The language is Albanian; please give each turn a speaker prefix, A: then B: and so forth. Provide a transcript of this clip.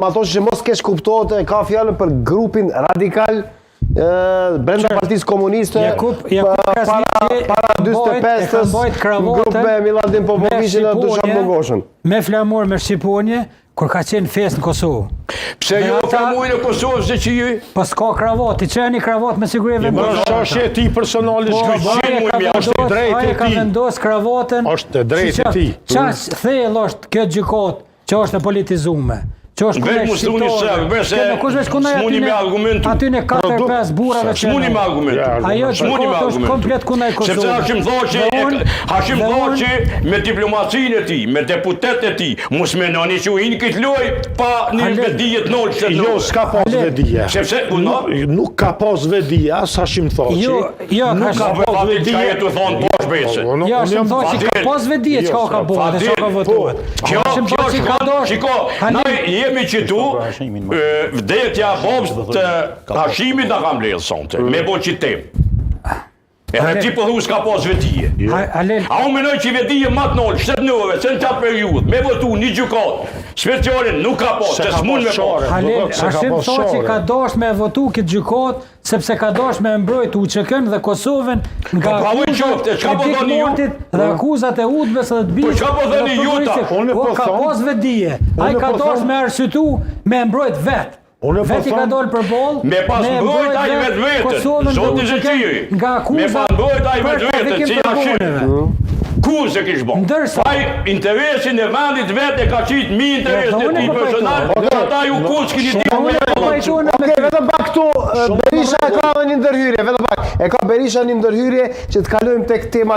A: Ma thosh që mos kesh kuptohet, ka fjallën për grupin radikal brenda Partisë Komuniste para 45-ës grup me Miladin Popovicin dhe Dušan Bogoshën.
B: Me flamur me Shqiponje, kur ka qenë fest në Kosovë.
C: Pse jo flamurin e Kosovës se që ju?
B: Po s'ka kravat, ti qeni kravat me sigurive
D: më është e ti personalisht
B: Aje ka vendos kravatën.
D: Është drejt e ti.
B: Qas thellë është këtë gjykot që është e politizume.
C: Vetë më stuni sërë, vese s'muni me argumentu.
B: Aty në 4-5 burave që
C: s'muni me argumentu.
B: Ajo gjykot është komplet kunaj Kosovë.
C: Sepse Hashim Thaçi me diplomacinë e ti, me deputet e ti, mos menoni që u hinë këtë loj pa një vedijet nolë që
D: Jo, s'ka pas vedija.
C: Sepse,
D: nuk ka pas vedija, Hashim Thaçi.
B: Jo,
D: nuk ka pas vedija.
C: Ka jetu thonë posh bese.
B: Jo, Hashim Thaçi ka pas vedija që ka bërë dhe që ka votuar. Hashim Thaçi ka dosh. Jemi që tu, vdetja Bobs të Hashimit nga kam lejë sonte, me bo qitem. Edhe ti po thu s'ka pas vedije. A unë menoj që vedije matë nëllë, 7 nëve, se në qatë periud, me votu një gjukat, specialin nuk ka pas, se s'mun me pas. Hashim Thaçi ka dosh me votu këtë gjukat, sepse ka dosh me mbrojt UÇK-n dhe Kosovën nga akuzat e diktatorëtit dhe akuzat e udhëves dhe të bijës.
C: Po çka po thoni juta?
B: Ka pas vedije. Ai ka dosh me arsyetu me mbrojt vet. Veti ka dollë për bolë,
C: me pas mbrojt ai vetë vetën, zoti Zëqiri, me pas mbrojt ai vetë vetën, që Hashim. Ku se kish bon? Ai interesin e vendit vetë e ka qitë mi interesin e ti personal, dhe ata ju kus kini ti
A: Okej, vetëm pak këtu, Berisha e ka një ndërhyrje, vetëm pak. E ka Berisha një ndërhyrje që të kalojmë tek tema